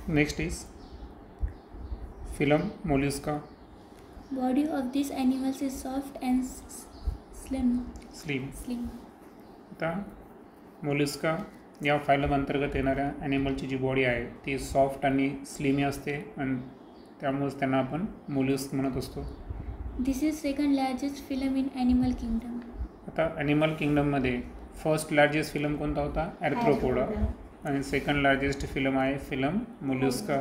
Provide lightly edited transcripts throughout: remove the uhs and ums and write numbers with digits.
Next is phylum Mollusca. Body of these animals is soft and slim. आता Mollusca या phylum अंतर्गत येणाऱ्या ॲनिमलची जी body आहे ती सॉफ्ट आणि स्लिमी असते आणि त्यामुळेच त्यांना आपण मोलस्क म्हणत असतो. This is second largest phylum in animal kingdom. आता ॲनिमल किंगडममध्ये फर्स्ट लार्जेस्ट फिलम कोणता होता? ॲर्थ्रोपोडा. आणि सेकंड लार्जेस्ट फिलम आहे phylum mollusca.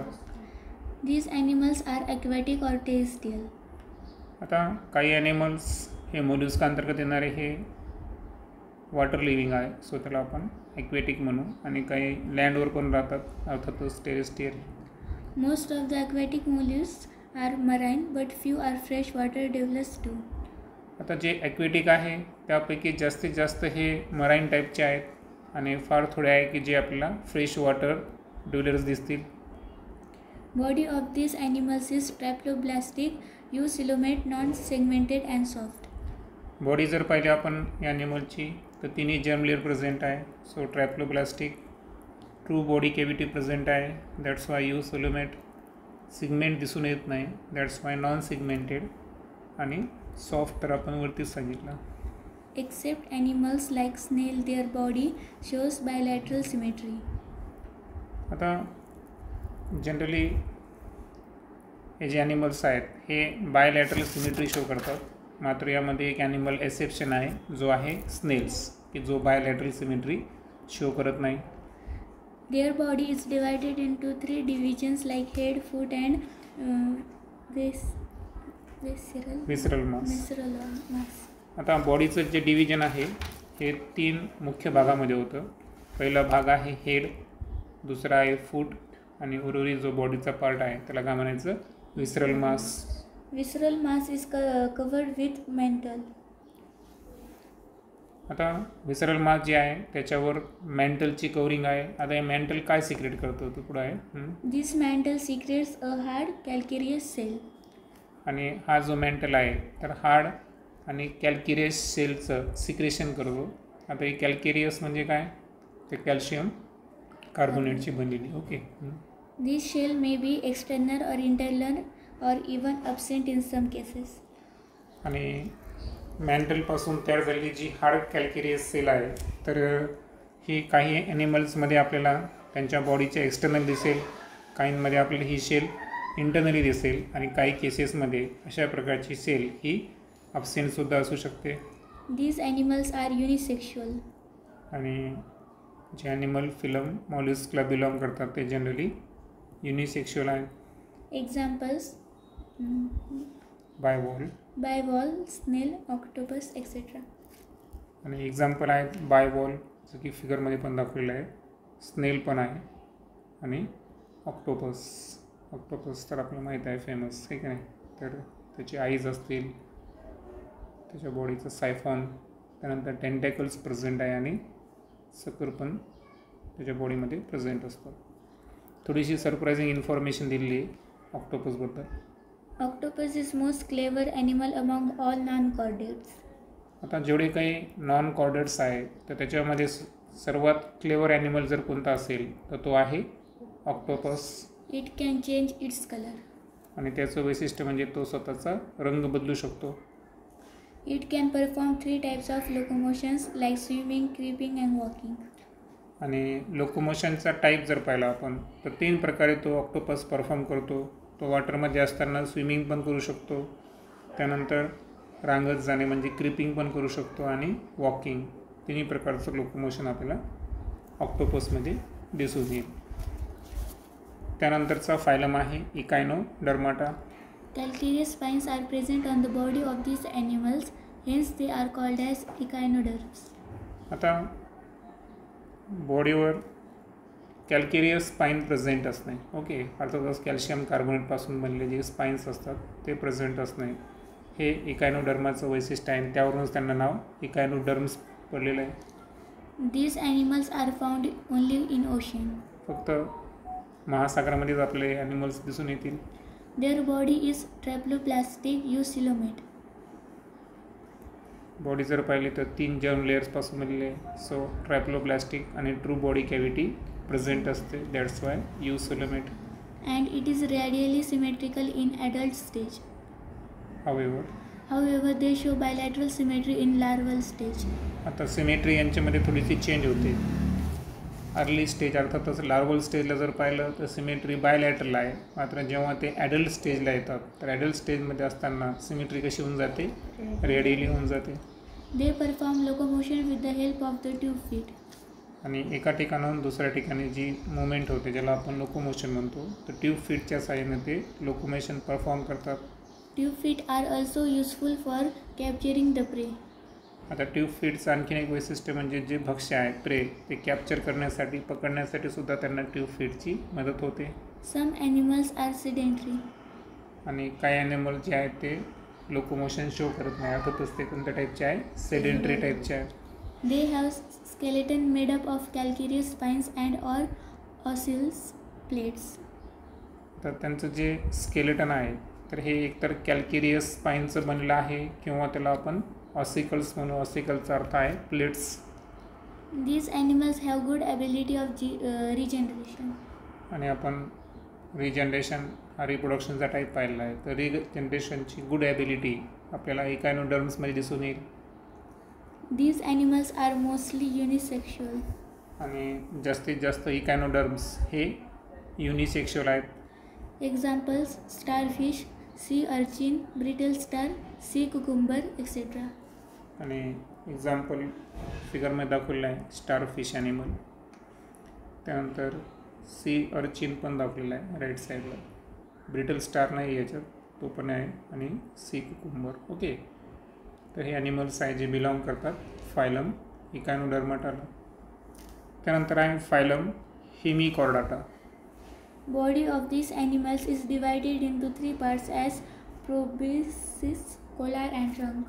These animals are aquatic or terrestrial. आता काही ॲनिमल्स हे मोलस्का अंतर्गत येणारे हे वॉटर लिव्हिंग आहे, सो त्याला आपण ॲक्वेटिक म्हणू. आणि काही लँडवर पण राहतात, अर्थातच terrestrial. Most of the aquatic mollusks are marine, but few are freshwater dwellers too. आता जे ॲक्वेटिक आहे त्यापैकी जास्तीत जास्त हे मराईन टाईपचे आहेत आणि फार थोडे आहे की जे आपल्याला फ्रेश वॉटर ड्वेलर्स दिसतील. Body of these animals is traploblastic, eucoelomate, non-segmented and soft. Body जर पाहिली आपण या ॲनिमलची तर तिन्ही जर्म लेअर प्रेझेंट आहे, so triploblastic. True body cavity present आहे, दॅट्स वाय eucoelomate. सिगमेंट दिसून येत नाही, दॅट्स वाय नॉन सिगमेंटेड. आणि सॉफ्ट तर आपण वरतीच सांगितलं. Except animals like snail, their body shows bilateral symmetry. आता जनरली हे जे ॲनिमल्स आहेत हे बायलॅटरल सिमेट्री शो करतात. मात्र यामध्ये एक ॲनिमल एक्सेप्शन आहे जो आहे स्नेल्स, की जो बायलॅटरल सिमेट्री शो करत नाही. Their body is divided into 3 divisions like head, foot and विसरल मास. visceral mass. आता बॉडीचं जे डिव्हिजन आहे हे 3 मुख्य भागामध्ये होतं. पहिला भाग आहे हेड, दुसरा आहे फूट आणि उर्वरित जो बॉडीचा पार्ट आहे त्याला काय म्हणायचं? विसरल मास. Visceral mass is covered with mantle. आता विसरल मास जे आहे त्याच्यावर मॅन्टलची कवरिंग आहे. आता हे मॅन्टल काय सिक्रेट करतो तो पुढं आहे. This mantle secretes a hard calcareous cell. आणि हा जो मॅन्टल आहे तर हार्ड आणि कॅल्किरियस सेलचं सिक्रेशन करतो. आता हे कॅल्किरियस म्हणजे काय? ते कॅल्शियम कार्बोनेटची बनलेली. Okay. This shell may be external or internal or even absent in some cases. आणि मॅन्टलपासून तयार झालेली जी हार्ड कॅल्किरियस सेल आहे तर ही काही ॲनिमल्समध्ये आपल्याला त्यांच्या बॉडीच्या एक्सटर्नल दिसेल, काहींमध्ये आपल्याला ही शेल इंटर्नली दिसेल आणि काही केसेसमध्ये अशा प्रकारची सेल ही अब्सेंटसुद्धा असू शकते. These animals are unisexual. आणि जे ॲनिमल फिलम मॉल्युस्कला बिलॉंग करतात ते जनरली युनिसेक्शुअल आहेत. Examples: bivalve, snail, octopus, etc. आणि एक्झाम्पल आहेत बायवॉल, जसं की फिगरमध्ये पण दाखवलेलं आहे. स्नेल पण आहे आणि ऑक्टोपस तर आपल्याला माहीत आहे फेमस आहे की नाही. तर त्याचे आईज असतील, त्याच्या बॉडीचं सायफॉन, त्यानंतर टेंटॅकल्स प्रेझेंट आहे आणि सकर पण त्याच्या बॉडीमध्ये प्रेझेंट असतात. थोडीशी सरप्रायझिंग इन्फॉर्मेशन दिलेली आहे ऑक्टोपसबद्दल. Octopus is most clever animal among all non-chordates. आता जेवढे काही नॉन कॉर्डेट्स आहे तर त्याच्यामध्ये सर्वात क्लेवर ॲनिमल जर कोणता असेल तर तो आहे octopus. It can change its color. आणि त्याचं वैशिष्ट्य म्हणजे तो स्वतःचा रंग बदलू शकतो. It can perform 3 types of locomotions like swimming, creeping and walking. आणि लोकोमोशनचा टाईप जर पाहिला आपण तर 3 प्रकारे तो ऑक्टोपस परफॉर्म करतो. तो वॉटरमध्ये असताना स्विमिंग पण करू शकतो, त्यानंतर रांगत जाणे म्हणजे क्रिपिंग पण करू शकतो आणि वॉकिंग. तिन्ही प्रकारचं लोकोमोशन आपल्याला ऑक्टोपसमध्ये दिसून येईल. त्यानंतरचा फायलम आहे इकायनोडर्माटा. Calcareous spines are present on the body of these animals, hence they are called as echinoderms. आता बॉडीवर कॅल्केरियस स्पाईन प्रेझेंट असणे. ओके. अर्थातच कॅल्शियम कार्बोनेटपासून बनलेले जे स्पाईन्स असतात ते प्रेझेंट असणे हे इकायनोडर्माचं वैशिष्ट्य आहे. त्यावरूनच त्यांना नाव इकायनोडर्म्स पडलेलं आहे. These animals are found only in ocean. फक्त महासागरामध्येच आपले ॲनिमल्स दिसून येतील. Their body is traploblastic, eucoelomate. Body जर पाहिली तर 3 जर्म लेयर्सपासून बनलेले आहे, सो ट्रॅप्लोब्लास्टिक आणि ट्रू बॉडी कॅव्हिटी प्रेझेंट असते, that's why eucoelomate. and it is radially symmetrical in adult stage. However, they show bilateral symmetry in larval stage. आता symmetry यांच्यामध्ये थोडीशी चेंज होते. अर्ली स्टेज अर्थातच लार्वल स्टेजला जर पाहिलं तर सिमेट्री बायलॅटरल आहे. मात्र जेव्हा ते ॲडल्ट स्टेजला येतात तर ॲडल्ट स्टेजमध्ये असताना सिमेट्री कशी होऊन जाते, रेडियली होऊन जाते. They perform locomotion with the help of the tube feet. आणि एका ठिकाणाहून दुसऱ्या ठिकाणी जी मुवमेंट होते ज्याला आपण लोकोमोशन म्हणतो, तर ट्यूब फीटच्या साहाय्याने ते लोकोमोशन परफॉर्म करतात. Tube feet are also useful for capturing the prey. आता ट्यूब फीटचं आणखीन एक वैशिष्ट्य म्हणजे जे भक्ष्य आहे प्रे ते कॅप्चर करण्यासाठी पकडण्यासाठी सुद्धा त्यांना ट्यूब फीटची मदत होते. Some animals are sedentary. आणि काही ॲनिमल जे आहेत ते लोकोमोशन शो करत नाही. अर्थातच ते कोणत्या टाईपचे आहे, सेडेंटरी टाईपचे आहेत. They have skeleton made up of calcareous spines and or osseous plates. तर त्यांचं जे स्केलेटन आहे तर हे एकतर कॅल्केरियस स्पाईनचं बनलेलं आहे किंवा त्याला आपण ऑसिकल्स म्हणू. ऑसिकलचा अर्थ आहे plates. These animals have good ability of regeneration. आणि आपण रिजनरेशन हा रिप्रोडक्शनचा टाईप पाहिलेला आहे. तर रिजनरेशनची गुड ॲबिलिटी आपल्याला इकायनोडर्म्समध्ये दिसून येईल. These animals are mostly unisexual. आणि जास्तीत जास्त इकायनोडर्म्स हे युनिसेक्शुअल आहेत. Examples: starfish, sea urchin, brittle star, sea cucumber, etc. आणि एक्झाम्पल फिगरमध्ये दाखवलेलं आहे स्टारफिश ॲनिमल. त्यानंतर सी अर्चिन पण दाखवलेला आहे राईट साईडला. ब्रिटल स्टार नाही याच्यात, तो पण आहे. आणि सी कुकुंबर. ओके, तर हे ॲनिमल्स आहे जे बिलॉंग करतात फायलम इकायनोडर्माटाला. त्यानंतर आहे phylum हेमिकॉर्डाटा. Body of these animals is divided into three parts as proboscis, collar and trunk.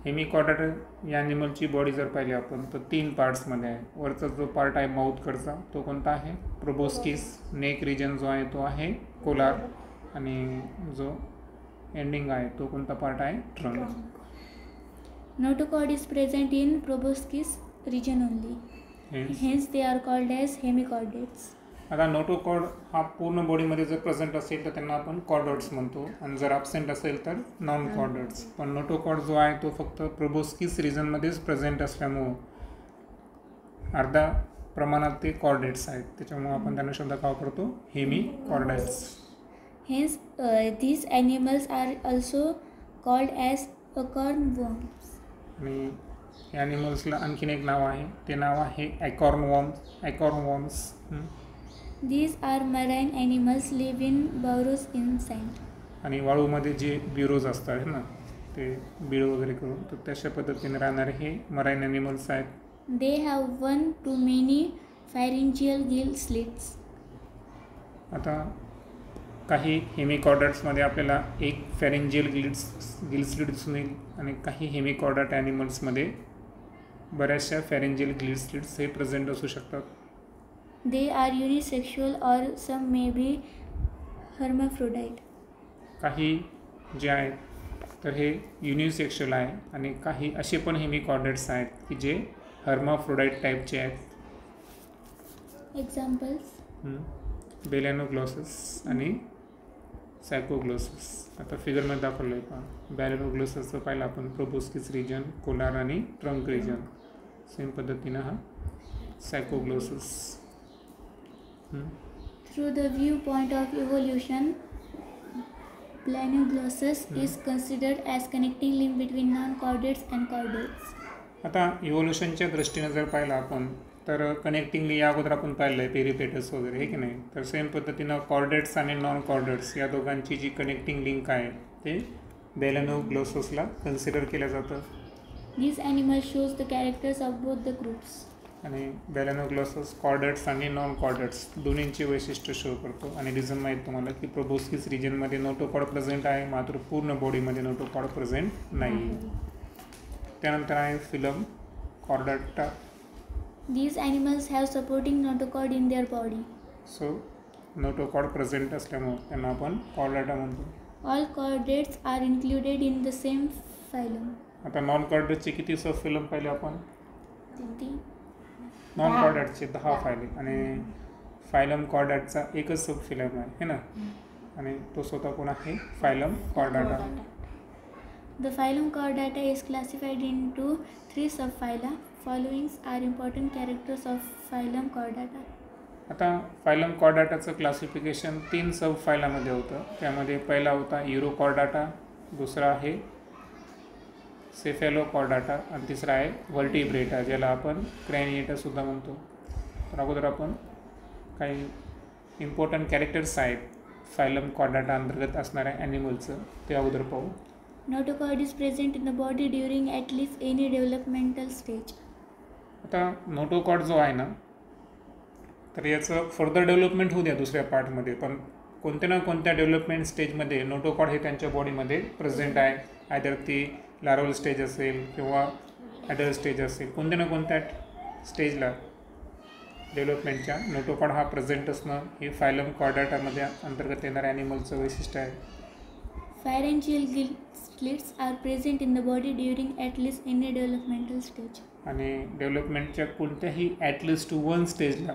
हेमिकॉर्डाटा या ॲनिमलची बॉडी जर पाहिली आपण तर 3 पार्ट्समध्ये आहे. वरचा जो पार्ट आहे माउथकडचा तो कोणता आहे, प्रोबोस्किस. नेक रिजन जो आहे तो आहे कोलार. आणि जो एंडिंग आहे तो कोणता पार्ट आहे, trunk. Notochord is present in proboscis region only. Hence they are called as hemichordates. आता नोटोकॉर्ड हा पूर्ण बॉडीमध्ये जर प्रेझेंट असेल तर त्यांना आपण कॉर्डट्स म्हणतो. आणि जर ॲबसेंट असेल तर नॉन कॉर्डट्स. पण नोटोकॉर्ड जो आहे तो फक्त प्रोबोस्किस रिजनमध्येच प्रेझेंट असल्यामुळं अर्धा प्रमाणात ते कॉर्डेट्स आहेत. त्याच्यामुळे आपण त्यांना शब्द काय करतो, hemichordates. Hence these animals are also called as acorn worms. आणि या ॲनिमल्सला आणखीन एक नाव आहे, ते नाव आहे ॲकॉर्नवॉर्म्स. These are marine animals live in burrows in sand. आणि वाळूमध्ये जे ब्युरोज असतात ना, ते बिळ वगैरे करून तर तशा पद्धतीने राहणारे हे मराईन ॲनिमल्स आहेत. They have 1 to many pharyngeal gill slits. आता काही हेमिकॉर्डेट्समध्ये आपल्याला एक फॅरिंजियल गिल स्लिट दिसून येईल. आणि काही हेमिकॉर्डेट ॲनिमल्समध्ये बऱ्याचशा फॅरिंजियल गिल स्लिट्स हे प्रेझेंट असू शकतात. They are unisexual or some may be hermaphrodite. काही जे आहेत तर हे युनिसेक्शुअल आहे. आणि काही असे पण हेमिकॉर्डेट्स आहेत की जे हर्माफ्रोडाईट टाईपचे आहेत. Examples: बेलॅनोग्लॉसस आणि सॅकोग्लॉसस. आता फिगरमध्ये दाखवलं आहे पहा. बेलॅनोग्लॉससचं पाहिलं आपण प्रोबोस्किस रिजन, कोलार आणि ट्रंक रिजन. सेम पद्धतीनं हा सॅकोग्लॉसस. Through the viewpoint of evolution, Planoglossus is considered as connecting link between non-chordates and chordates. आता इव्होल्युशनच्या दृष्टीने जर पाहिलं आपण तर कनेक्टिंगली या अगोदर आपण पाहिलं आहे पेरिपेटस वगैरे, हे की नाही. तर सेम पद्धतीनं कॉर्डेट्स आणि नॉन कॉर्डेट्स या दोघांची जी कनेक्टिंग लिंक आहे ते बेलॅनोग्लॉससला कन्सिडर केलं जातं. These animals shows the characters of both the groups. आणि बेलॅनोग्लॉसस कॉर्डेट्स आणि नॉन कॉर्डेट्स दोन्हींची वैशिष्ट्य शो करतो. आणि रिझन माहीत तुम्हाला की प्रोबोस्किस रिजनमध्ये नोटोकॉर्ड प्रेझेंट आहे, मात्र पूर्ण बॉडीमध्ये नोटोकॉर्ड प्रेझेंट नाही. त्यानंतर आहे film Chordata. These animals have supporting notochord in their body. So notochord present असल्यामुळे त्यांना आपण कॉर्डाटा म्हणतो. All chordates are included in the same phylum. आता नॉन कॉर्डेटचे किती सब फिलम पाहिले आपण, 3. नॉन कॉर्डेटचे 10 फायले आणि फायलम कॉर्डाटाचा एकच सब फिलम आहे है ना, आणि तो स्वतः कोण आहे, phylum Chordata. The phylum Chordata is classified into 3 subphyla. Following are important characters of phylum Chordata. आता फायलम कॉर्डाटाचं क्लासिफिकेशन 3 सब फायलामध्ये होतं. त्यामध्ये पहिला होता युरोकॉर्डाटा, दुसरा आहे सेफेलोकॉर्डाटा आणि तिसरा आहे व्हर्टिब्रेटा, ज्याला आपण क्रॅनिएटासुद्धा म्हणतो. तर अगोदर आपण काही इम्पॉर्टंट कॅरेक्टर्स आहेत फायलम कॉर्डाटा अंतर्गत असणाऱ्या ॲनिमलचं, ते अगोदर पाहू. Notochord is present in the body during at least any developmental stage. आता नोटोकॉर्ड जो आहे ना, तर याचं फर्दर डेव्हलपमेंट होऊ द्या दुसऱ्या पार्टमध्ये, पण कोणत्या ना कोणत्या डेव्हलपमेंट स्टेजमध्ये नोटोकॉर्ड हे त्यांच्या बॉडीमध्ये प्रेझेंट आहे. आयदर ती लार्वल स्टेज असेल किंवा ॲडल्ट स्टेज असेल, कोणत्या ना कोणत्या स्टेजला डेव्हलपमेंटच्या नोटोकॉर्ड हा प्रेझेंट असणं हे फायलम कॉर्डाटामध्ये अंतर्गत येणाऱ्या ॲनिमलचं वैशिष्ट्य आहे. Pharyngeal gill slits are present in the body during at least any developmental stage. आणि डेव्हलपमेंटच्या कोणत्याही ॲटलिस्ट 1 स्टेजला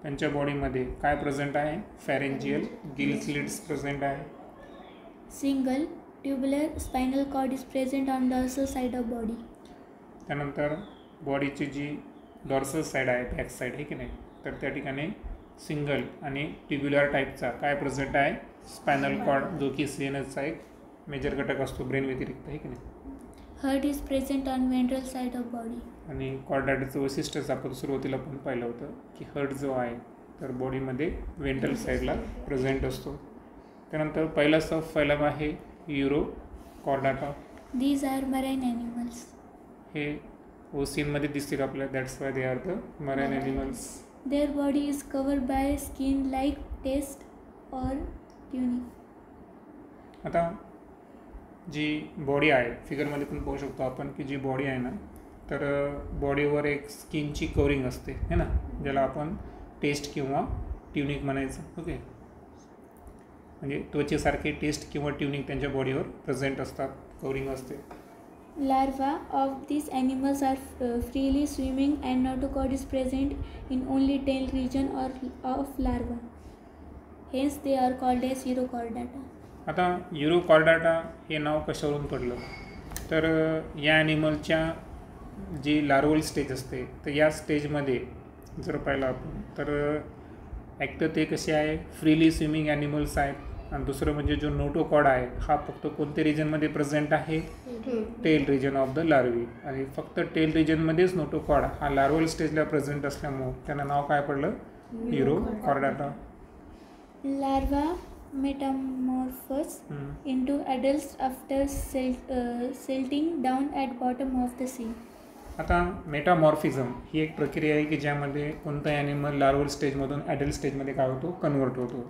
त्यांच्या बॉडीमध्ये काय प्रेझेंट आहे, फॅरेंजियल गिल स्लिट्स प्रेझेंट आहे. Single tubular spinal cord is present on the dorsal side of body. त्यानंतर बॉडीची जी डॉर्सल साईड आहे, बॅक साईड आहे की नाही, तर त्या ठिकाणी सिंगल आणि ट्युब्युलर टाईपचा काय प्रेझेंट आहे, स्पायनल कॉर्ड, जो की सीएनएसचा एक मेजर घटक असतो ब्रेन व्यतिरिक्त, आहे की नाही. Heart is present on ventral side of body. आणि कॉर्डाटाचं वैशिष्ट्यच आपण सुरुवातीला पण पाहिलं होतं की हर्ट जो आहे तर बॉडीमध्ये वेंट्रल साईडला प्रेझेंट असतो. त्यानंतर पहिला सब फायलम आहे euro Chordata. These are marine animals. हे ओशियनमध्ये दिसतील आपल्याला, that's why they are the marine animals. Their body is covered by skin like test or tunic. आता जी बॉडी आहे, फिगरमध्ये पण पाहू शकतो आपण की जी बॉडी आहे ना, तर बॉडीवर एक स्किनची कवरिंग असते है ना, ज्याला आपण टेस्ट किंवा ट्युनिक म्हणायचं. ओके, म्हणजे त्वचेसारखे टेस्ट किंवा ट्युनिक त्यांच्या बॉडीवर प्रेझेंट असतात, कवरिंग असते. Larvae of these animals are freely swimming and notochord is present in only tail region or of larva. Hence they are called as Urochordata. आता युरोकॉर्डाटा हे नाव कशावरून पडलं, तर या ॲनिमलच्या जी लार्वल स्टेज असते तर या स्टेजमध्ये जर पाहिलं आपण तर एक तर ते कसे आहे, फ्रीली स्विमिंग ॲनिमल्स आहेत, आणि दुसरं म्हणजे जो नोटोकॉर्ड आहे हा फक्त कोणत्या रिजनमध्ये प्रेझेंट आहे, tail region of the larvae. आणि फक्त टेल रिजनमध्येच नोटोकॉर्ड हा लार्वल स्टेजला प्रेझेंट असल्यामुळं त्यांना नाव काय पडलं, युरोकॉर्डाटा. Larvae metamorphose into adults after silting down at bottom of the sea. आता मेटामॉर्फिझम ही एक प्रक्रिया आहे की ज्यामध्ये कोणताही ॲनिमल लार्वल स्टेजमधून ॲडल्ट स्टेजमध्ये काय होतो, कन्वर्ट होतो.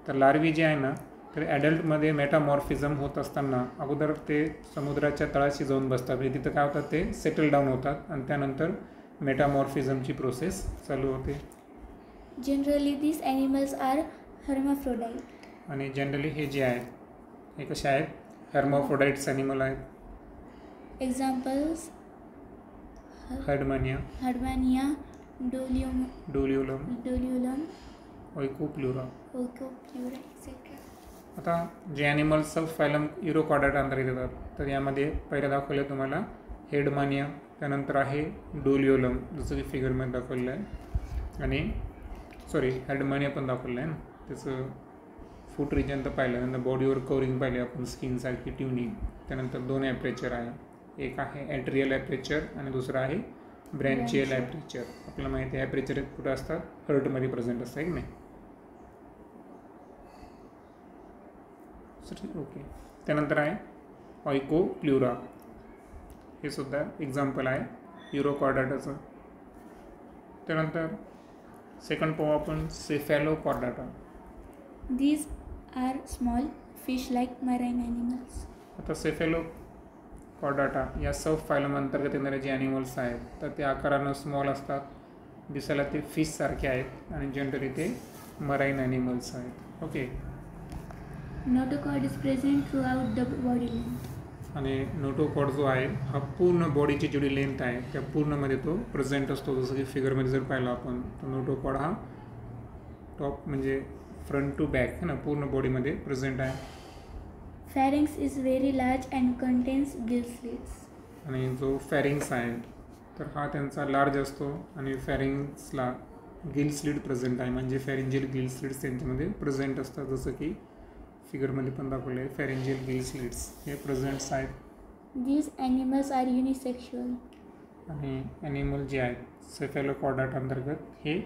तर लार्वी जे आहे ना, तर ॲडल्टमध्ये मेटामॉर्फिझम होत असताना अगोदर ते समुद्राच्या तळाशी जाऊन बसतात, म्हणजे तिथं काय होतात, ते सेटल डाऊन होतात आणि त्यानंतर मेटामॉर्फिझमची प्रोसेस चालू होते. Generally these animals are hermaphrodite. आणि जनरली हे जे आहेत हे कसे आहेत, हर्माफ्रोडाइट्स ॲनिमल आहेत. Examples: हर्डमॅनिया, डोलिओलम, ओइकोप्लुरा. ओइकोप्लुरा etc. आता जे ॲनिमल्स सब फायलम युरोकॉर्डाटा अंतर्गत येतात तर यामध्ये पहिलं दाखवलं तुम्हाला हेडमानिया, त्यानंतर आहे डोलिओलम जसं की फिगरमध्ये दाखवलेलं आहे, आणि हेडमानिया पण दाखवलं आहे ना, त्याचं फूट रिजन तर पाहिलं, नंतर बॉडीवर कवरिंग पाहिले आपण स्किनसारखी ट्युनिंग. त्यानंतर 2 ॲपरेचर आहे, एक आहे ॲट्रियल ॲपरेचर आणि दुसरं आहे ब्रँचियल ॲपरेचर. आपल्याला माहिती आहे ॲपरेचर कुठं असतात, हर्टमध्ये प्रेझेंट असतात की नाही. ओके, त्यानंतर आहे ऑइकोप्लुरा, हे सुद्धा एक्झाम्पल आहे युरोकॉर्डाटाचं. त्यानंतर सेकंड पाहू आपण सेफॅलोकॉर्डाटा. These are small fish like marine animals. आता सेफॅलोकॉर्डाटा या सब फायलम अंतर्गत येणारे जे ॲनिमल्स आहेत तर ते आकारानं स्मॉल असतात, दिसायला ते फिशसारखे आहेत आणि जनरली ते मराईन ॲनिमल्स आहेत. Okay, Notochord is present throughout the body length. आणि नोटोकॉर्ड जो आहे हा पूर्ण बॉडीची जेवढी लेंथ आहे त्या पूर्णमध्ये तो प्रेझेंट असतो. जसं की फिगरमध्ये जर पाहिलं आपण तर नोटोकॉर्ड हा टॉप म्हणजे फ्रंट टू बॅक है ना, पूर्ण बॉडीमध्ये प्रेझेंट आहे. Pharynx is very large and contains gill slits. आणि जो फॅरिंग्स आहे तर हा त्यांचा लार्ज असतो आणि फॅरिंग्सला गिल स्लिट प्रेझेंट आहे, म्हणजे फॅरिंजियल गिल स्लिट्स त्यांच्यामध्ये प्रेझेंट असतात, जसं की फिगरमध्ये पण दाखवले आहे. फॅरिंजियल गिल स्लिट्स हे प्रेझेंट्स आहेत. These animals are unisexual. आणि ॲनिमल जे आहेत सेफॅलोकॉर्डाट अंतर्गत हे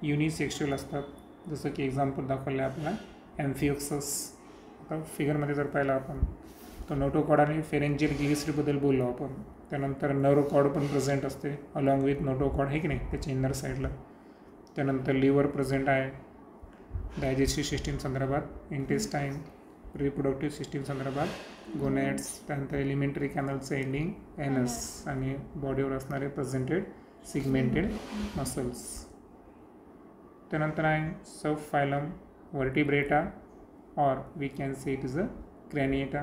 युनिसेक्शुअल असतात, जसं की एक्झाम्पल दाखवलं आहे आपल्याला ॲम्फिओक्सस. आता फिगरमध्ये जर पाहिलं आपण तर नोटोकॉर्ड आणि फेरेंजियल गिलिस्ट्रीबद्दल बोललो आपण. त्यानंतर नर्वकॉर्ड पण प्रेझेंट असते अलॉंग विथ नोटोकॉर्ड, आहे की नाही, त्याच्या इनर साईडला. त्यानंतर लिव्हर प्रेझेंट आहे डायजेस्टिव्ह सिस्टीम संदर्भात, इंटेस्टाईन, रिप्रोडक्टिव्ह सिस्टीम संदर्भात गोनॅड्स, त्यानंतर एलिमेंटरी कॅनलचं एंडिंग एनस आणि बॉडीवर असणारे प्रेझेंटेड सिगमेंटेड मसल्स. त्यानंतर आहे sub phylum vertebrata or we can say it is a craniata.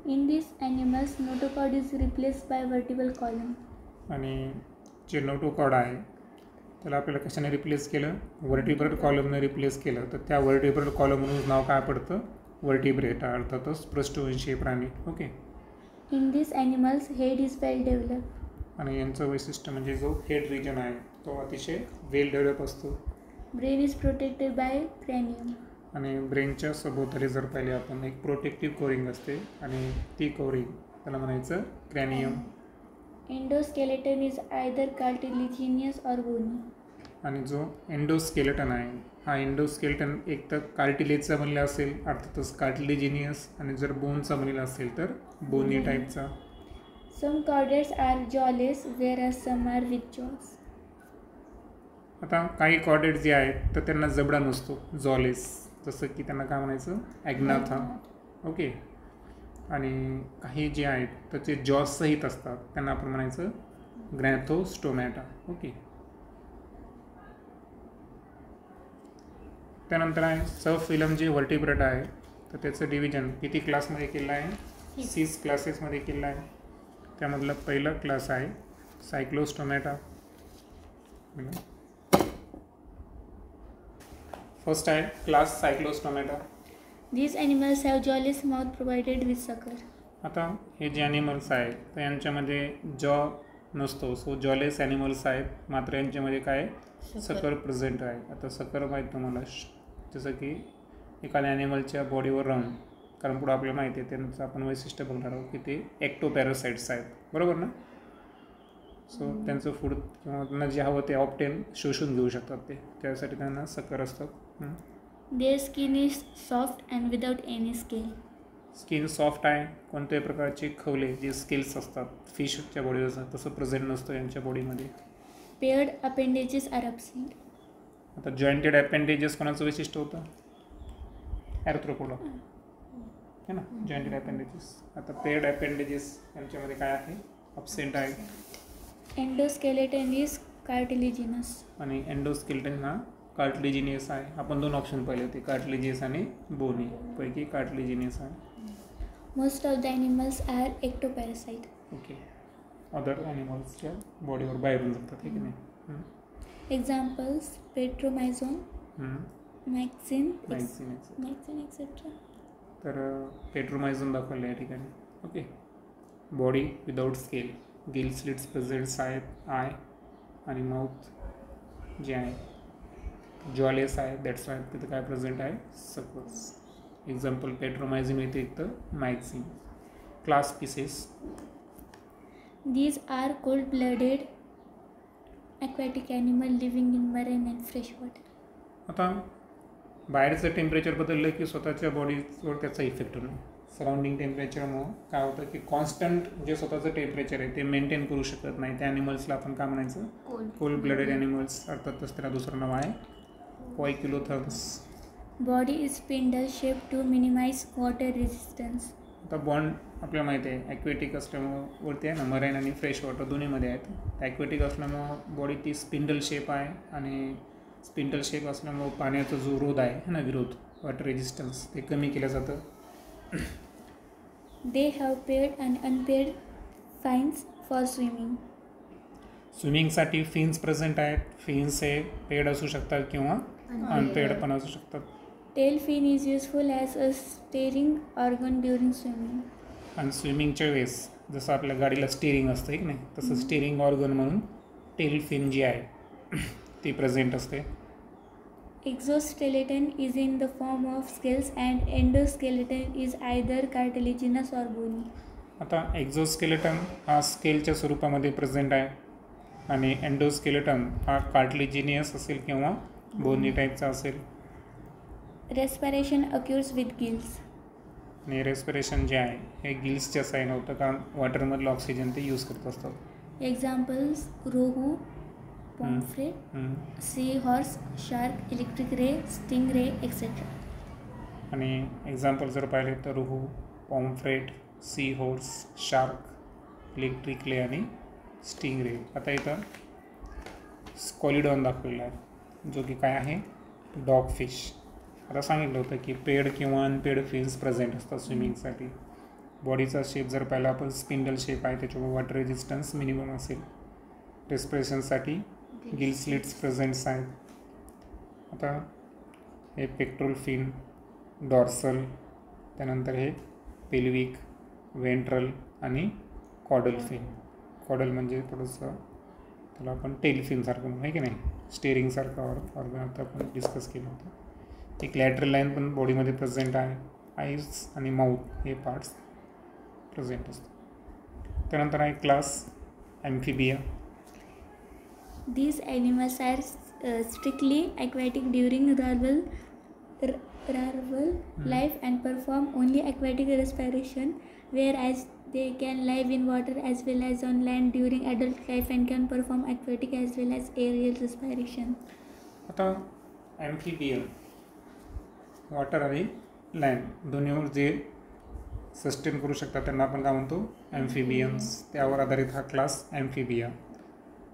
In these animals, notochord is replaced by vertebral column. आणि जे नोटोकॉर्ड आहे त्याला आपल्याला कशाने रिप्लेस केलं, वर्टिब्रल कॉलमने रिप्लेस केलं, तर त्या वर्टिब्रल कॉलम म्हणून नाव काय पडतं, वर्टिब्रेटा, अर्थातच पृष्ठवंशीय प्राणी. Okay. In these animals, head is well developed. आणि यांचं वैशिष्ट्य म्हणजे जो हेड रिजन आहे तो अतिशय वेल डेव्हलप असतो. Brain is protected by cranium. आणि ब्रेनच्या सभोवताली जर पाहिले आपण एक प्रोटेक्टिव्ह कोरिंग असते आणि ती कोरिंग त्याला म्हणायचं क्रॅनियम. Endoskeleton is either cartilaginous or bony. आणि जो एंडोस्केलेटन आहे हा एंडोस्केलेटन एक तर कार्टिलेजचा बनलेला असेल अर्थातच कार्टिलेजिनियस, आणि जर बोनचा बनलेला असेल तर बोनी टाईपचा. Some chordates are jawless, whereas some are with jaws. आता काही कॉर्डेट जे आहेत तर त्यांना जबडा नसतो, जॉलेस, जसं की त्यांना काय म्हणायचं, ॲग्नाथा. ओके. आणि काही जे आहेत तर ते जॉस सहित असतात, त्यांना आपण म्हणायचं ग्रॅथोस्टोमॅटा. ओके. त्यानंतर आहे सब फिलम जे वर्टिब्रेट आहे तर त्याचं डिव्हिजन किती क्लासमध्ये केलं आहे, 6 क्लासेसमध्ये केलं आहे. त्यामधला पहिला क्लास आहे सायक्लोस्टोमॅटा. फर्स्ट आहे class सायक्लोस्टोमॅटा. These animals have jawless mouth provided with sucker. आता हे जे ॲनिमल्स आहेत तर यांच्यामध्ये जॉ नसतो, सो जॉलेस ॲनिमल्स आहेत, मात्र यांच्यामध्ये काय सकर प्रेझेंट आहे. आता सकर माहीत तुम्हाला, जसं की एखाद्या ॲनिमलच्या बॉडीवर राहून, कारण पुढं आपल्याला माहिती आहे त्यांचं आपण वैशिष्ट्य बघणार आहोत की ते ॲक्टोपॅरासाइट्स आहेत, बरोबर ना. सो त्यांचं फूड किंवा त्यांना जे हवं ते ऑप्टेन शोषून घेऊ शकतात ते, त्यासाठी त्यांना सकर असतात. Their skin is soft and without any scale. Skin soft आहे, कोणत्याही प्रकारचे खवले जे स्केल्स असतात फिशच्या बॉडीवर असतात तसं प्रेझेंट नसतं यांच्या बॉडीमध्ये. Paired appendages are absent. आता जॉईंटेड ॲपेंडेजेस कोणाचं वैशिष्ट्य होतं, ॲर्थ्रोपोडा है ना, जॉईंटेड ॲपेंडेजेस. आता पेअर्ड ॲपेंडेजेस यांच्यामध्ये काय आहे, अब्सेंट आहे. Endoskeleton is cartilaginous. आणि एंडोस्केलेटन हा कार्टिलेजिनियस आहे. आपण 2 ऑप्शन पाहिले होते, कार्टिलेजियस आणि बोनी, पैकी कार्टिलेजिनियस आहे. Most of the animals are ectoparasite. Okay. Other ॲनिमल्सच्या बॉडीवर बाहेरून जातात, हे की नाही. Examples: Petromyzon, Maxine, etc. तर पेट्रोमायझोन दाखवलं या ठिकाणी. Okay. Body without scale, gill slits presents आहेत, आय आणि माउथ जे आहे जॉलेस आहे, दॅट्स वाय तिथं काय प्रेझेंट आहे, सकर्स. एक्झाम्पल पेट्रोमायझिन व्यतिरिक्त myxine. Class pisces. These are cold-blooded aquatic animal living in marine and fresh water. आता बाहेरचं टेम्परेचर बदललं की स्वतःच्या बॉडीवर त्याचा इफेक्ट होतो. सराउंडिंग टेम्परेचरमुळं काय होतं की कॉन्स्टंट जे स्वतःचं टेम्परेचर आहे ते मेंटेन करू शकत नाही, त्या ॲनिमल्सला आपण काय म्हणायचं, कोल्ड ब्लडेड ॲनिमल्स, अर्थातच त्याला दुसरं नाव आहे पोइक्युलोथर्म्स. Body is spindle shaped to minimize water resistance. आता बॉन्ड आपल्याला माहिती आहे ॲक्वेटिक असल्यामुळं वरती आहे ना, मराईन आणि फ्रेश वॉटर दोन्हीमध्ये आहेत. ॲक्वेटिक असल्यामुळं बॉडी ती स्पिंडल शेप आहे आणि स्पिंडल शेप असल्यामुळं पाण्याचा जो रोध आहे ना, विरोध, वॉटर रेजिस्टन्स, ते कमी केलं जातं. They have paired and unpaired fins for swimming. स्विमिंगसाठी फिन्स प्रेझेंट आहेत. फिन्स हे पेड असू शकतात किंवा अनपेड पण असू शकतात. Tail fin is useful as a steering organ during swimming. आणि स्विमिंगच्या वेळेस जसं आपल्या गाडीला स्टिअरिंग असतं की नाही, तसं स्टिअरिंग ऑर्गन म्हणून टेल फिन जी आहे ती प्रेझेंट असते. Exoskeleton is in the form of scales and endoskeleton is either cartilaginous or bony. आता एक्झोस्केलेटन हा स्केलच्या स्वरूपामध्ये प्रेझेंट आहे आणि एंडोस्केलेटन हा कार्टिलेजिनियस असेल किंवा बोनी टाईपचा असेल. Respiration occurs with gills. आणि रेस्पिरेशन जे आहे हे गिल्सच्या साईन होतं, कारण वॉटरमधलं ऑक्सिजन ते यूज करत असतात. Examples: rohu, pomfret, seahorse, shark, electric ray, stingray, etc. आणि एक्झाम्पल जर पाहिले तर rohu, pomfret, seahorse, shark, electric ray आणि स्टिंग रे. आता इथं स्कॉलिडॉन दाखवलेला आहे जो की काय आहे, डॉग फिश. आता सांगितलं होतं की पेड किंवा अनपेड फिन्स प्रेझेंट असतात स्विमिंगसाठी. बॉडीचा शेप जर पाहिला आपण स्पिंडल शेप आहे, त्याच्यामुळे वॉटर रेजिस्टन्स मिनिमम असेल. रेस्पिरेशनसाठी गिल स्लिट्स प्रेझेंट्स आहेत. आता हे पेक्ट्रोल फिन, डॉर्सल, त्यानंतर हे पेल्विक, वेंट्रल आणि कॉडल फिन. कॉडल म्हणजे थोडंसं त्याला आपण टेल फिनसारखं म्हणू आहे की नाही, स्टेअरिंगसारखं ऑर्गन आता आपण डिस्कस केलं होतं. एक लॅटरल लाईन पण बॉडीमध्ये प्रेझेंट आहे. आईज आणि माउथ हे पार्ट्स प्रेझेंट असतात. त्यानंतर आहे class ॲम्फिबिया. These animals are strictly aquatic during larval life and perform only aquatic respiration, whereas they can live in water as well as on land during adult life and can perform aquatic as well as aerial respiration. आता ॲम्फिबियन water आणि land दोन्हीवर जे sustain करू शकतात त्यांना आपण काय म्हणतो, ॲम्फिबियन्स. त्यावर आधारित हा क्लास ॲम्फिबिया.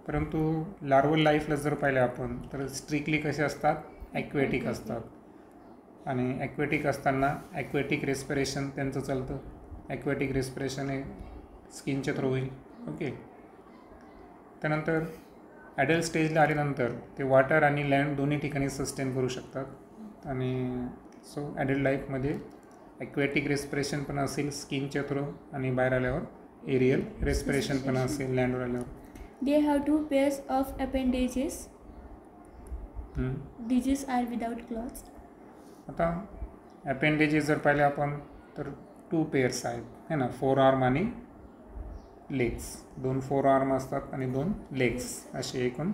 परंतु लार्वल लाईफला जर पाहिलं आपण तर स्ट्रिक्टली कसे असतात, ॲक्वेटिक असतात. आणि ॲक्वेटिक असताना ॲक्वेटिक रेस्पिरेशन त्यांचं चालतं. ॲक्वेटिक रेस्पिरेशन हे स्किनच्या थ्रू होईल. ओके. त्यानंतर ॲडल्ट स्टेजला आल्यानंतर ते वॉटर आणि लँड दोन्ही ठिकाणी सस्टेन करू शकतात. आणि सो ॲडल्ट लाईफमध्ये ॲक्वेटिक रेस्पिरेशन पण असेल स्किनच्या थ्रू, आणि बाहेर आल्यावर एरियल रेस्पिरेशन पण असेल लँडवर आल्यावर. They have two pairs of appendages. Digits are without claws. आता ॲपेंडेजेस जर पाहिले आपण तर 2 पेअर्स आहेत है ना, 4 आर्म आणि लेग्स. 2 4 आर्म असतात आणि 2 लेग्स, असे एकूण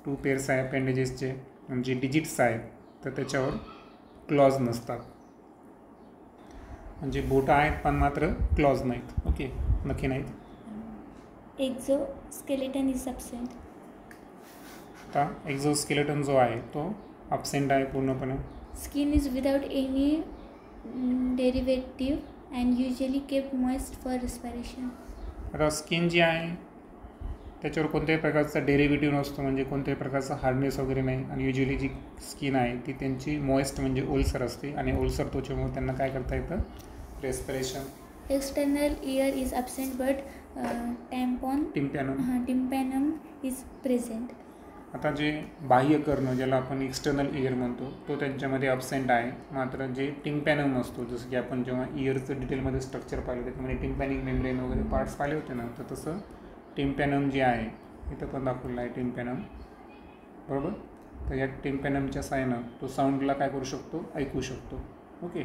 2 पेअर्स आहे ॲपेंडेजेसचे. म्हणजे डिजिट्स आहेत तर त्याच्यावर क्लॉज नसतात, म्हणजे बोटं आहेत पण मात्र क्लॉज नाहीत. ओके, नक्की नाहीत. Exoskeleton is absent. आता एक्झोस्केलेटन जो आहे तो अब्सेंट आहे पूर्णपणे. Skin is without any derivative and usually kept moist for respiration. आता स्किन जी आहे त्याच्यावर कोणत्याही प्रकारचा डेरिव्हेटिव्ह नसतो, म्हणजे कोणत्याही प्रकारचा हार्डनेस वगैरे नाही. आणि युजली जी स्किन आहे ती त्यांची मॉइस्ट म्हणजे ओलसर असते, आणि ओलसर त्वचेमुळे त्यांना काय करता येतं, respiration. External ear is absent but tympanum is present. आता जे बाह्य कर्ण ज्याला आपण एक्सटर्नल इयर म्हणतो तो त्यांच्यामध्ये अब्सेंट आहे. मात्र जे टिम्पॅनम असतो, जसं की आपण जेव्हा इयरचं डिटेलमध्ये स्ट्रक्चर पाहिलं त्याच्यामध्ये टिम्पॅनिक मेम्ब्रेन वगैरे पार्ट्स पाहिले होते ना, तर तसं टिम्पॅनम जे आहे इथं पण दाखवलं आहे टिम्पॅनम, बरोबर. तर या टिम्पॅनमच्या साहाय्यानं तो साऊंडला काय करू शकतो, ऐकू शकतो. ओके.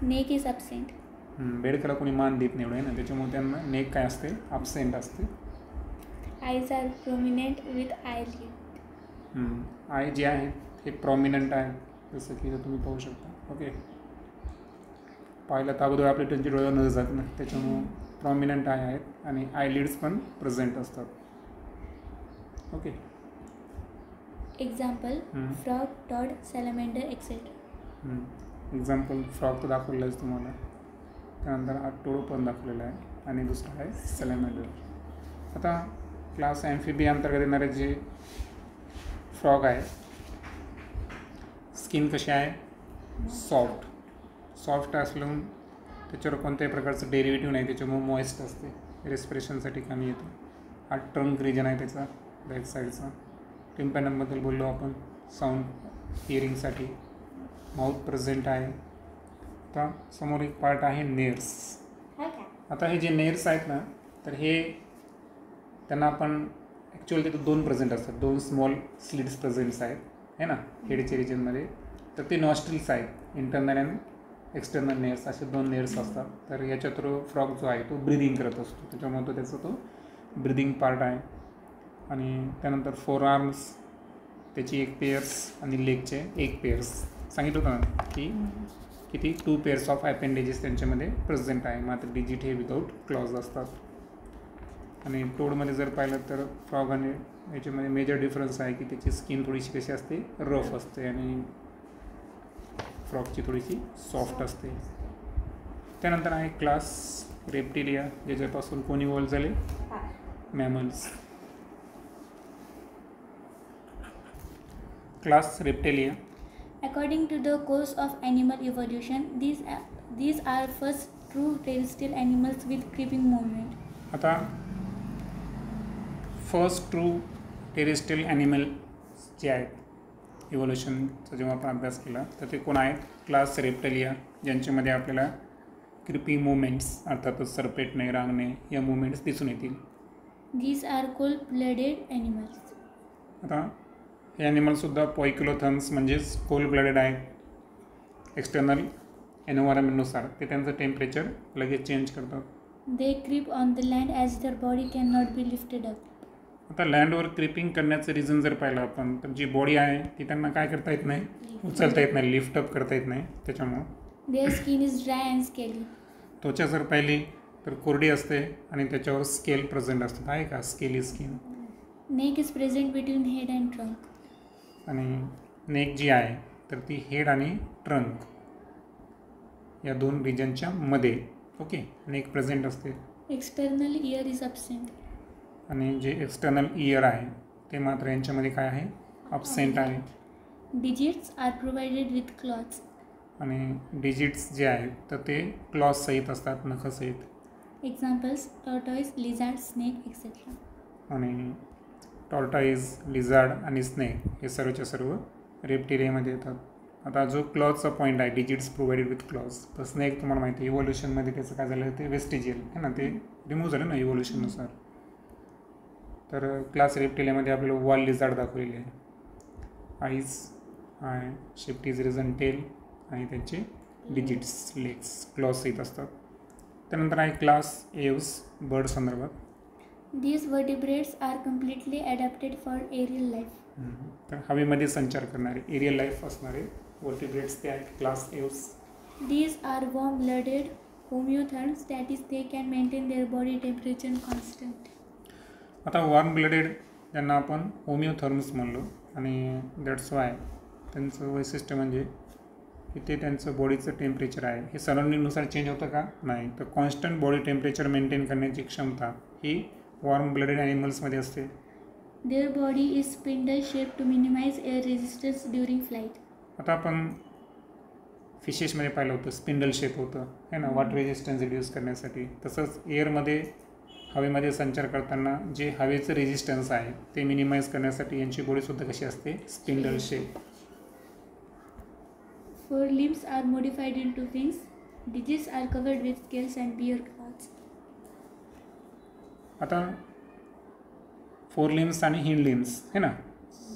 Neck is absent. बेडकला कोणी मान देत नाही एवढं आहे ना, त्याच्यामुळे त्यांना नेक काय असते, अब्सेंट असते. आयज आर प्रोमिनंट विथ आयलिड. आय जे आहेत हे प्रॉमिनंट आहे, जसं की तुम्ही पाहू शकता. ओके. पाहिलं तर अगोदर आपले त्यांचे डोळ्यावर नजर जात नाही, त्याच्यामुळं प्रॉमिनंट आय आहेत आणि आयलिड्स पण प्रेझेंट असतात. Okay. Example frog, toad, salamander etcetera. Example frog तर दाखवलेलं आहे तुम्हाला, त्यानंतर आटोडो पण दाखवलेला आहे, आणि दुसरा आहे सॅलमेंडर. आता क्लास ॲम्फिबिया अंतर्गत येणारे जे फ्रॉग आहे, स्किन कशी आहे, सॉफ्ट असल्यामुळे त्याच्यावर कोणत्याही प्रकारचं डेरिव्हेटिव्ह नाही, त्याच्यामुळे मॉइस्ट असते, रेस्पिरेशनसाठी कमी येतं. हा ट्रंक रिजन आहे त्याचा बॅक साईडचा. टिम्पॅनमबद्दल बोललो आपण, साऊंड हिअरिंगसाठी. माउथ प्रेझेंट आहे. आता समोर एक पार्ट आहे नेर्स. आता हे जे नेर्स आहेत ना, तर हे त्यांना आपण ॲक्च्युअली तिथं 2 प्रेझेंट असतात, 2 स्मॉल स्लिट्स प्रेझेंट्स आहेत है ना हेडच्या रिजनमध्ये. तर ते नॉस्ट्रिल्स आहेत, इंटरनल अँड एक्सटर्नल नेर्स असे 2 नेर्स असतात. तर याच्या थ्रू फ्रॉग जो आहे तो ब्रिदिंग करत असतो, त्याच्यामुळे तो त्याचा तो ब्रिदिंग पार्ट आहे. आणि त्यानंतर 4 आर्म्स त्याची 1 पेअर्स आणि लेगचे 1 पेअर्स. सांगितलं होतं ना की किती 2 पेअर्स ऑफ ॲपेंडेजेस त्यांच्यामध्ये प्रेझेंट आहे. मात्र डिजिट हे विदाऊट क्लॉज असतात. आणि टोडमध्ये जर पाहिलं तर फ्रॉग आणि याच्यामध्ये मेजर डिफरन्स आहे की त्याची स्किन थोडीशी कशी असते, रफ असते आणि फ्रॉगची थोडीशी सॉफ्ट असते. त्यानंतर आहे क्लास रेप्टिलिया, ज्याच्यापासून कोणी इव्हॉल्व झाले, mammals. Class reptilia. According to the course of animal evolution, these are first true terrestrial animals with creeping movement. आता फर्स्ट ट्रू टेरेस्ट्रियल ॲनिमल जे आहेत इव्होल्युशनचा जेव्हा आपण अभ्यास केला तर ते कोण आहेत, क्लास रेप्टिलिया, ज्यांच्यामध्ये आपल्याला क्रिपी मुवमेंट्स अर्थातच सरपेटणे, रांगणे या मुवमेंट्स दिसून येतील. These are cold-blooded animals. आता हे ॲनिमलसुद्धा पॉइक्युलोथर्म्स म्हणजेच कोल्ड ब्लडेड आहेत. एक्सटर्नल एन्व्हायरमेंटनुसार ते त्यांचं टेम्परेचर लगेच चेंज करतात. They creep on the land as their body cannot be lifted up. आता लँडवर क्रिपिंग करण्याचं रिझन जर पाहिलं आपण तर जी बॉडी आहे ती त्यांना काय करता येत नाही, उचलता येत नाही, लिफ्ट अप करता येत नाही. त्याच्यामुळं Their skin is dry and scaly. त्वचा जर पाहिली तर कोरडी असते आणि त्याच्यावर स्केल प्रेझेंट असतात. आहे का scaly skin. Neck is present between head and trunk. आणि नेक जी आहे तर ती हेड आणि ट्रंक या 2 रिजनच्या मध्ये ओके नेक प्रेझेंट असते. External ear is absent. आणि जे एक्सटर्नल इयर आहे ते मात्र यांच्यामध्ये काय आहे, अबसेंट आहे. Digits are provided with claws. आणि डिजिट्स जे आहेत तर ते क्लॉज सहित असतात, नखसहित. Examples: tortoise, lizard, snake, etc. आणि टॉर्टाईज, लिझार्ड आणि स्नेक हे सर्वच्या सर्व रेप्टिलियामध्ये येतात. आता जो क्लॉजचा पॉईंट आहे, डिजिट्स प्रोव्हाइडेड विथ क्लॉज, तर स्नेक तुम्हाला माहिती आहे इव्होल्युशनमध्ये त्याचं काय झालं, ते वेस्टिजियल आहे ना, ते रिमूव्ह झालं ना इव्होल्युशननुसार. तर क्लास रेप्टिलियामध्ये आपल्याला वॉल लिझार्ड दाखवलेले आहे. आईज आहे, शेप्टीज रिझन टेल आणि त्यांचे डिजिट्स लेग्स क्लॉज सहित असतात. त्यानंतर आहे क्लास एव्स, बर्ड संदर्भात. These vertebrates are completely adapted for aerial life. तर हवेमध्ये संचार करणारे एरियल लाईफ असणारे वर्टिब्रेट्स ते आहेत class Aves. These are warm-blooded homeotherms, that is, they can maintain their body temperature constant. आता वॉर्म ब्लडेड ज्यांना आपण होमिओथर्म्स म्हणलो आणि दॅट्स वाय त्यांचं वैशिष्ट्य म्हणजे की ते त्यांचं बॉडीचं टेम्परेचर आहे हे सराउंडिंगनुसार चेंज होतं का, नाही. तर कॉन्स्टंट बॉडी टेम्परेचर मेंटेन करण्याची क्षमता ही वॉर्म ब्लडेड ॲनिमल्समध्ये असते. Their body is spindle shaped to minimize air resistance during flight. आता आपण फिशेसमध्ये पाहिलं होतं स्पिंडल शेप होतं है ना, वॉटर रेजिस्टन्स रिड्यूस करण्यासाठी. तसंच एअरमध्ये हवेमध्ये संचार करताना जे हवेचं रेजिस्टन्स आहे ते मिनिमाइज करण्यासाठी यांची बॉडीसुद्धा कशी असते, spindle shape. Forelimbs are modified into wings. Digits are covered with scales and bear claws. आता 4 लिम्स आणि हिंड लिम्स है ना,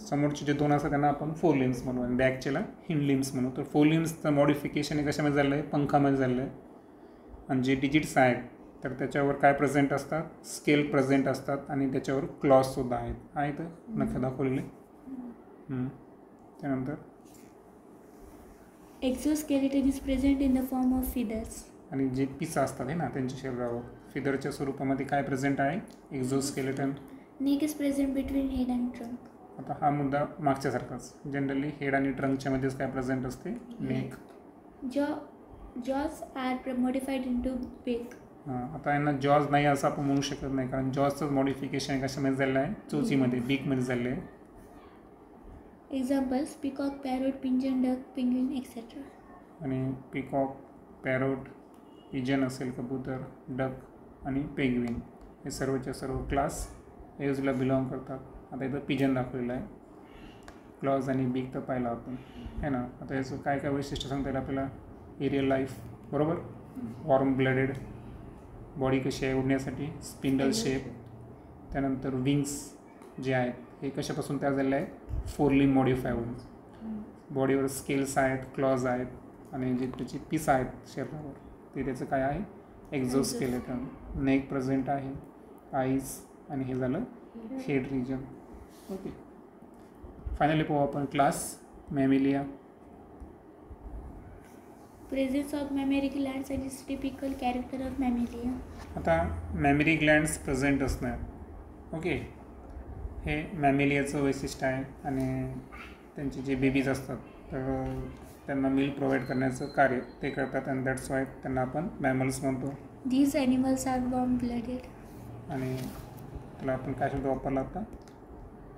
समोरचे जे 2 असतात त्यांना आपण 4 लिम्स म्हणू आणि बॅकचेला हिंड लिम्स म्हणू. तर 4 लिम्सचं मॉडिफिकेशन हे कशामध्ये झालं आहे, पंखामध्ये झालं आहे. आणि जे डिजिट्स आहेत तर त्याच्यावर काय प्रेझेंट असतात, स्केल प्रेझेंट असतात आणि त्याच्यावर क्लॉजसुद्धा आहेत नख दाखवलेले. त्यानंतर Exoskeleton is present in the form of feathers. आणि जे पिसा असतात आहे ना त्यांच्या शरीरावर फिदरच्या स्वरूपामध्ये काय प्रेझेंट आहे, exoskeleton. Neck is present between head and trunk. आता हा मुद्दा मागच्यासारखाच, जनरली हेड आणि ट्रंकच्या मध्येच काय प्रेझेंट असते, neck. Jaws are modified into beak. आता यांना जॉज नाही असं आपण म्हणू शकत नाही, कारण जॉजचंच मॉडिफिकेशन कशामध्ये झालं आहे, चोचीमध्ये, बीकमध्ये झालं आहे. Examples: peacock, parrot, pigeon, duck, penguin, etc. आणि पिकॉक, पॅरोट, पिजन असेल, कबूतर, डक आणि पेंग्विन हे सर्वच्या सर्व क्लास एव्सला बिलॉंग करतात. आता इथं पिजन दाखवलेलं आहे. क्लॉज आणि बीक तर पाहिला आपण आहे ना. आता याचं काय काय वैशिष्ट्य सांगता येईल आपल्याला. एरियल लाईफ बरोबर, वॉर्म ब्लडेड, बॉडी कशी आहे उडण्यासाठी, स्पिंडल शेप, त्यानंतर विंग्स जे आहेत हे कशापासून तयार झालेले आहे, 4 लिंब मॉडिफाय होऊन. बॉडीवर स्केल्स आहेत, क्लॉज आहेत आणि जे त्याची पीस आहेत शरीरावर ते त्याचं काय आहे, एक्झोस्केलेटन. नेक प्रेझेंट आहे, आईज आणि हे झालं हेड रिजन. ओके, फायनली पाहू आपण class mammalia. Presence of mammary glands is typical character of mammalia. आता मॅमरी ग्लँड्स प्रेझेंट असणार. ओके, हे मॅमेलियाचं वैशिष्ट्य आहे आणि त्यांचे जे बेबीज असतात तर त्यांना मिल्क प्रोव्हाइड करण्याचं कार्य ते करतात अँड दॅट्स वाय त्यांना आपण मॅमल्स म्हणतो. These animals are warm-blooded. आणि त्याला आपण काय शब्द वापरला होता,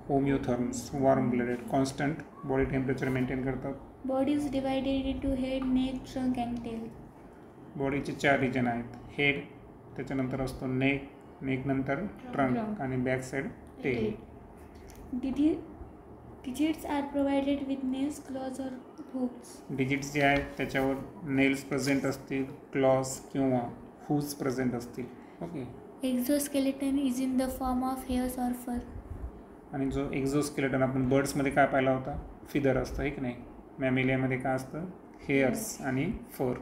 homeotherms. Warm blooded, constant body temperature maintain करतात. Body is divided into head, neck, trunk and tail. बॉडीचे 4 रिजन आहेत. हेड, त्याच्यानंतर असतो नेक, नेक नंतर ट्रंक आणि back side tail. Digits are provided with nails, claws or hooves. Digits जे आहेत त्याच्यावर नेल्स प्रेझेंट असतील, क्लॉज किंवा हूज प्रेझेंट असतील. Okay, Exoskeleton is in the form of hairs or fur. आणि जो एक्झोस्केलेटन आपण बर्ड्समध्ये काय पाहिला होता, फिदर असतं, एक नाही. मॅमेलियामध्ये काय असतं, हेअर्स आणि फर.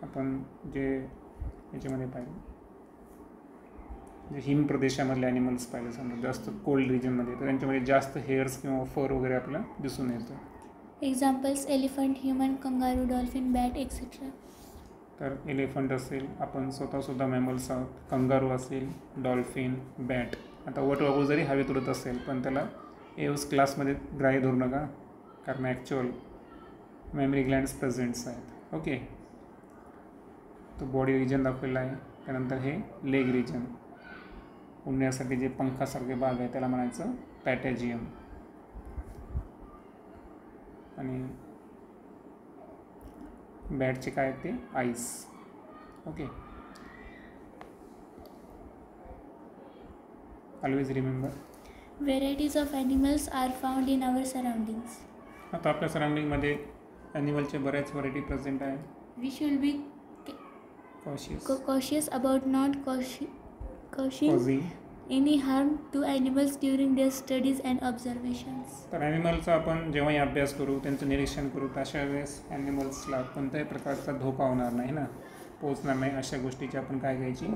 आपण जे याच्यामध्ये पाहिलं, जे हिम प्रदेशामधले ॲनिमल्स पाहिले समजा जास्त कोल्ड रिजनमध्ये, तर त्यांच्यामध्ये जास्त हेअर्स किंवा फर वगैरे आपल्याला दिसून येतं. Examples: elephant, human, kangaroo, dolphin, bat, etc. तर एलिफंट असेल, आपण स्वतःसुद्धा मॅमल्स आहोत, कंगारू असेल, डॉल्फिन, बॅट. आता वटवाघूळ जरी हवेत उडत असेल पण त्याला एव्स क्लासमध्ये ग्राह्य धरू नका, कारण ॲक्च्युअल मेमरी ग्लँड्स प्रेझेंट्स आहेत. ओके, तो बॉडी रिजन दाखवलेला आहे. त्यानंतर हे लेग रिजन, उडण्यासाठी जे पंखासारखे भाग आहे त्याला म्हणायचं पॅटॅजियम. आणि बॅटचे काय आहेत ते ice. Okay, always remember. Varieties of animals are found in our surroundings. आता आपल्या सराउंडिंगमध्ये ॲनिमलच्या बऱ्याच व्हरायटी प्रेझेंट आहे. We should be cautious about not causing causing. any harm to animals during their studies and observations. तर ॲनिमलचा आपण जेव्हाही अभ्यास करू, त्यांचं निरीक्षण करू, तर अशा वेळेस ॲनिमल्सला कोणत्याही प्रकारचा धोका होणार नाही ना, पोचणार नाही, अशा गोष्टीची आपण काय घ्यायची,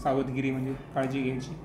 सावधगिरी म्हणजे काळजी घ्यायची.